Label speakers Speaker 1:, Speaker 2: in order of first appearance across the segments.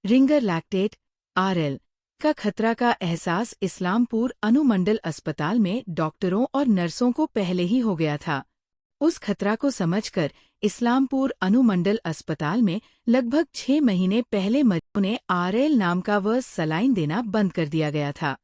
Speaker 1: Ringer lactate RL का खतरा का एहसास इस्लामपुर अनुमंडल अस्पताल में डॉक्टरों और नर्सों को पहले ही हो गया था। उस खतरा को समझकर इस्लामपुर अनुमंडल अस्पताल में लगभग 6 महीने पहले मरीजों ने आरएल नाम का वह सलाइन देना बंद कर दिया गया था।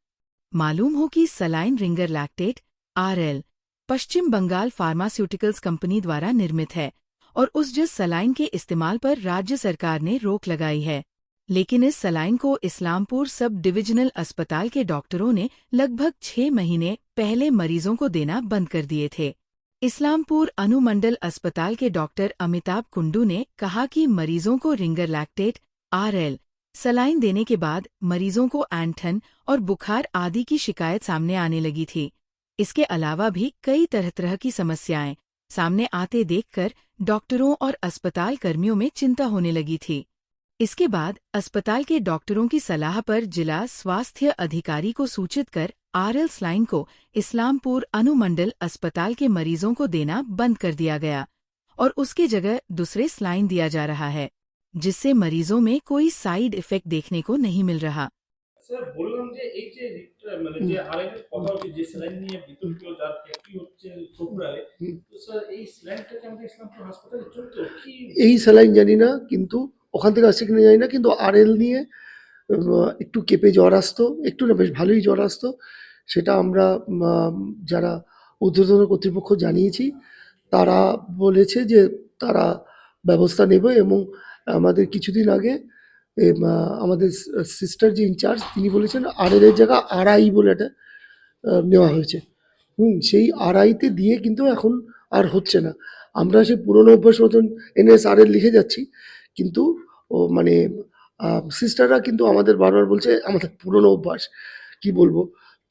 Speaker 1: मालूम हो कि सलाइन रिंगर लैक्टेट आरएल पश्चिम बंगाल फार्मास्यूटिकल्स कंपनी द्वारा निर्मित है और उस जिस सलाइन के इस्तेमाल पर राज्य सरकार ने रोक लगाई है, लेकिन इस सलाइन को इस्लामपुर सब डिविजनल अस्पताल के डॉक्टरों ने लगभग 6 महीने पहले मरीजों को देना बंद कर दिए थे। इस्लामपुर अनुमंडल अस्पताल के डॉक्टर अमिताभ कुंडू ने कहा कि मरीजों को रिंगर लैक्टेट आरएल सलाइन देने के बाद मरीजों को ऐंठन और बुखार आदि की शिकायत सामने आने लगी थी। इसके अलावा भी कई तरह की समस्याएं सामने आते देखकर डॉक्टरों और अस्पताल कर्मियों में चिंता होने लगी थी। इसके बाद अस्पताल के डॉक्टरों की सलाह पर जिला स्वास्थ्य अधिकारी को सूचित कर आरएल सलाइन को इस्लामपुर अनुमंडल अस्पताल के मरीजों को देना बंद कर दिया गया और उसके जगह दूसरे सलाइन दिया जा रहा है, जिससे मरीजों में कोई साइड इफेक्ट देखने को नहीं मिल रहा।
Speaker 2: স্যার বললাম যে এই যে মানে যে আরেকটা কথা হচ্ছে যে স্যালাইন নিয়ে বিতর্কিত যার ফ্যাক্টরি হচ্ছে ছোকরায়, তো স্যার এই স্যালাইনটা কি আমাদের ইসলামপুর হাসপাতালে চলতো কি?
Speaker 3: এই স্যালাইন জানি না, কিন্তু ওখান থেকে আসছে কিনা জানি না, কিন্তু আরএল নিয়ে একটু কেঁপে জ্বর আসতো, একটু না বেশ ভালোই জ্বর আসতো। সেটা আমরা যারা ঊর্ধ্বতন কর্তৃপক্ষ জানিয়েছি, তারা বলেছে যে তারা ব্যবস্থা নেবে এবং আমাদের কিছুদিন আগে আমাদের সিস্টার যে ইনচার্জ তিনি বলেছেন আরএল এর জায়গা আরআই বলে একটা নেওয়া হয়েছে। সেই আরআইতে দিয়ে কিন্তু এখন আর হচ্ছে না। আমরা সেই পুরনো অভ্যাস মতন এনএসআরএল লিখে যাচ্ছি, কিন্তু মানে সিস্টাররা কিন্তু আমাদের বারবার বলছে আমাদের পুরনো অভ্যাস, কি বলবো।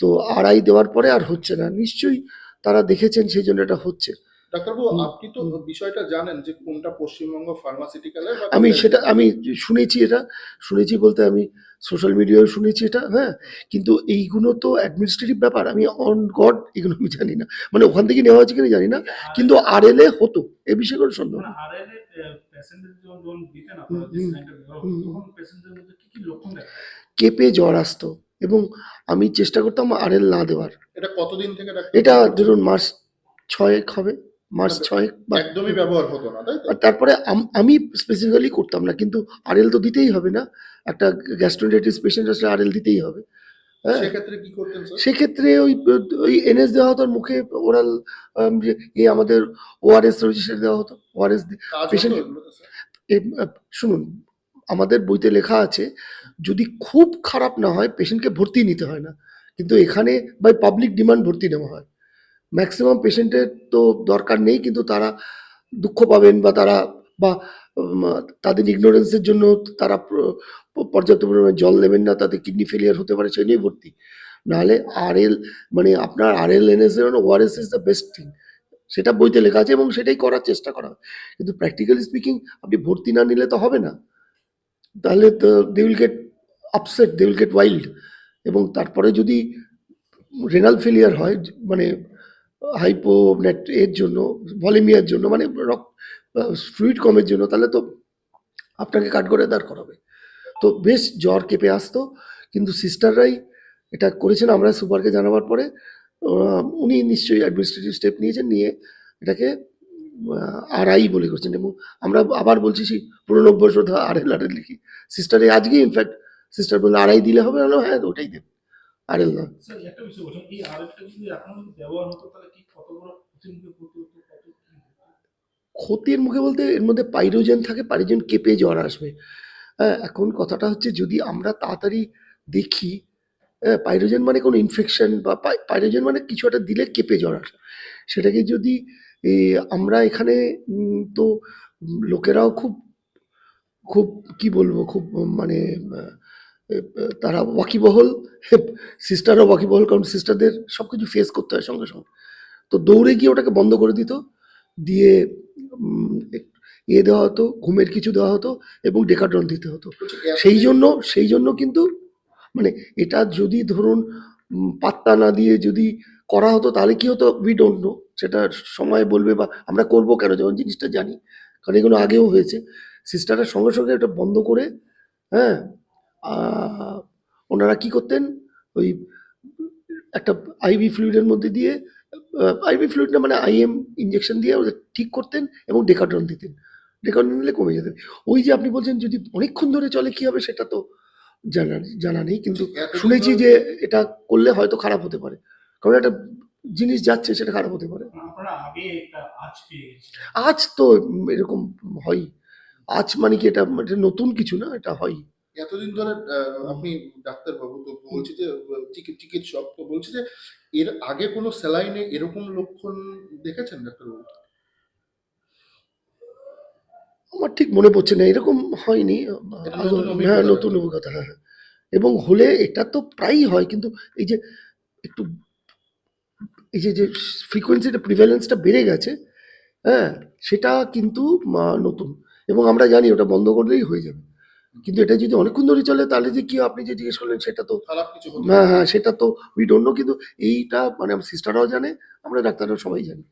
Speaker 3: তো আরআই দেওয়ার পরে আর হচ্ছে না। নিশ্চয়ই তারা দেখেছেন, সেই জন্য এটা হচ্ছে।
Speaker 4: ডাক্তারবাবু, আপনি তো বিষয়টা জানেন যে কোনটা পশ্চিমবঙ্গ ফার্মাসিউটিক্যালের বা
Speaker 3: আমি সেটা আমি শুনেছি, এটা শুনেছি বলতে আমি সোশ্যাল মিডিয়ায় শুনেছি এটা, হ্যাঁ। কিন্তু এইগুলো তো অ্যাডমিনিস্ট্রেটিভ ব্যাপার, আমি অন গড এগুলো আমি জানি না, মানে ওখান থেকে নেওয়া হচ্ছে কিনা জানি না, কিন্তু আরএল এ হতো, এ বিষয়ে কোনো সন্দেহ নেই।
Speaker 2: আরএল এর প্যাসেঞ্জার যখন দিতেন আপনারা যে স্যালাইনটা ব্যবহার করতেন, তখন প্যাসেঞ্জারের মধ্যে কি কি লক্ষণ দেখা যায়?
Speaker 3: কেঁপে জ্বর আসতো এবং আমি চেষ্টা করতাম আরএল না দেওয়ার।
Speaker 4: এটা কতদিন থেকে
Speaker 3: এটা ধরুন মাস 6 হবে, মাস 6 বা
Speaker 4: একদমই ব্যবহার হতো না, তাই তো?
Speaker 3: আর তারপরে আমি স্পেসিফিক্যালি করতাম না, কিন্তু আরএল তো দিতেই হবে না, একটা গ্যাস্ট্রোএন্টারাইটিস পেশেন্ট আসলে আরএল দিতেই হবে। হ্যাঁ,
Speaker 4: সেক্ষেত্রে কি করতেন স্যার?
Speaker 3: সেক্ষেত্রে ওই এনএস দেওয়া হতো, মুখে ওরাল আমাদের ওআরএস রয়েছে সেটা দেওয়া হতো। ওআরএস পেশেন্ট শুনুন, আমাদের বইতে লেখা আছে যদি খুব খারাপ না হয় পেশেন্টকে ভর্তি নিতে হয় না, কিন্তু এখানে বাই পাবলিক ডিমান্ড ভর্তি নেওয়া হয়। ম্যাক্সিমাম পেশেন্টের তো দরকার নেই, কিন্তু তারা দুঃখ পাবেন বা তাদের ইগনোরেন্সের জন্য তারা পর্যাপ্ত পরিমাণে জল নেবেন না, তাদের কিডনি ফেলিয়ার হতে পারে, সেই নিয়ে ভর্তি। নাহলে আরএল মানে আপনার আরএল এনএস এর ORS is the best thing, সেটা বইতে লেখা আছে এবং সেটাই করার চেষ্টা করা হয়। কিন্তু প্র্যাকটিক্যালি স্পিকিং আপনি ভর্তি না নিলে তো হবে না, তাহলে তো they will get upset, they will get wild. এবং তারপরে যদি রেনাল ফেলিয়ার হয়, মানে হাইপোনেট এর জন্য, ভলিমিয়ার জন্য, মানে ফ্লুইড কমের জন্য, তাহলে তো আপনাকে কাঠগড়ে দাঁড় করাবে। তো বেশ জ্বর কেঁপে আসতো, কিন্তু সিস্টাররাই এটা করেছেন। আমরা সুপারকে জানাবার পরে উনি নিশ্চয়ই অ্যাডমিনিস্ট্রেটিভ স্টেপ নিয়েছেন, নিয়ে এটাকে আরআই বলে করছেন। এবং আমরা আবার বলছি সেই পুরনো অভ্যাস আরএল আরএল লিখি। সিস্টারে আজকে ইনফ্যাক্ট সিস্টার বললো আরআই দিলে হবে, হলো হ্যাঁ ওটাই দেবে, আরএল না।
Speaker 2: স্যার একটা বিষয় বলছেন, এই আরএলটা যদি এখন ব্যবহার হতো তাহলে কি কত বড় ক্ষতির মুখে পড়তে হতো, কত কি হতো?
Speaker 3: ক্ষতির মুখে বলতে এর মধ্যে পাইরোজেন থাকে, পাইরোজেন কেঁপে জ্বর আসবে। হ্যাঁ, এখন কথাটা হচ্ছে যদি আমরা তাড়াতাড়ি দেখি, হ্যাঁ, পাইরোজেন মানে কোনো ইনফেকশন বা পাইরোজেন মানে কিছু একটা দিলে কেঁপে জ্বর আসে। সেটাকে যদি আমরা এখানে তো লোকেরাও খুব খুব কি বলবো, খুব মানে তারা ওয়াকিবহল, সিস্টাররা ওয়াকিবহল, কারণ সিস্টারদের সব কিছু ফেস করতে হয় সঙ্গে সঙ্গে। তো দৌড়ে গিয়ে ওটাকে বন্ধ করে দিত, দিয়ে দেওয়া হতো, ঘুমের কিছু দেওয়া হতো এবং ডেকাড্রন দিতে হতো। সেই জন্য কিন্তু মানে এটা যদি ধরুন পাত্তা না দিয়ে যদি করা হতো তাহলে কি হতো উই ডোন্ট নো, সেটা সময় বলবে, বা আমরা করবো কেন যখন জিনিসটা জানি, কারণ এগুলো আগেও হয়েছে। সিস্টাররা সঙ্গে সঙ্গে এটা বন্ধ করে, হ্যাঁ, ওনারা কি করতেন, ওই একটা আইভি ফ্লুইডের মধ্যে দিয়ে, আইভি ফ্লুইড না মানে আইএম ইঞ্জেকশন দিয়ে ওদের ঠিক করতেন এবং ডেকাড্রন দিতেন। ডেকাড্রন দিলে কমে যেতেন। ওই যে আপনি বলছেন যদি অনেকক্ষণ ধরে চলে কি হবে সেটা তো জানা নেই, কিন্তু
Speaker 4: এতদিন
Speaker 3: শুনেছি
Speaker 4: ধরে-
Speaker 3: যে এটা করলে হয়তো খারাপ হতে পারে, কারণ একটা জিনিস যাচ্ছে সেটা খারাপ হতে পারে।
Speaker 2: আপনারা আগে একটা আজ পেয়ে গেছিলেন।
Speaker 3: আজ তো এরকম হয়, আজ মানে কি এটা এটা নতুন কিছু না, এটা হয়।
Speaker 4: এতদিন ধরে আপনি ডাক্তারবাবু তো বলছি যে চিকিৎসক তো বলছি যে এর আগে কোনো স্যালাইনে এরকম লক্ষণ দেখেছেন ডাক্তারবাবু?
Speaker 3: আমার ঠিক মনে পড়ছে না, এরকম হয়নি।
Speaker 4: এটা
Speaker 3: আদৌ
Speaker 4: নতুন
Speaker 3: হ্যাঁ,
Speaker 4: অভিজ্ঞতা
Speaker 3: নতুন
Speaker 4: ডাক্তারবাবু।
Speaker 3: অভিজ্ঞতা, হ্যাঁ হ্যাঁ। এবং হলে এটা তো প্রায়ই হয়, কিন্তু এই যে একটু এই যে ফ্রিকোয়েন্সিটা প্রিভ্যালেন্সটা বেড়ে গেছে, হ্যাঁ, সেটা কিন্তু নতুন, এবং আমরা জানি ওটা বন্ধ করলেই হয়ে যাবে। কিন্তু এটা যদি অনেকক্ষণ ধরে চলে তাহলে যে কি আপনি যে জিজ্ঞেস করলেন সেটা তো,
Speaker 4: খারাপ কিছু হতে
Speaker 3: হ্যাঁ
Speaker 4: পারে।
Speaker 3: হ্যাঁ, সেটা তো উই ডোন্ট নো, কিন্তু এইটা মানে আমার সিস্টাররাও জানে, আমরা ডাক্তাররাও সবাই জানি।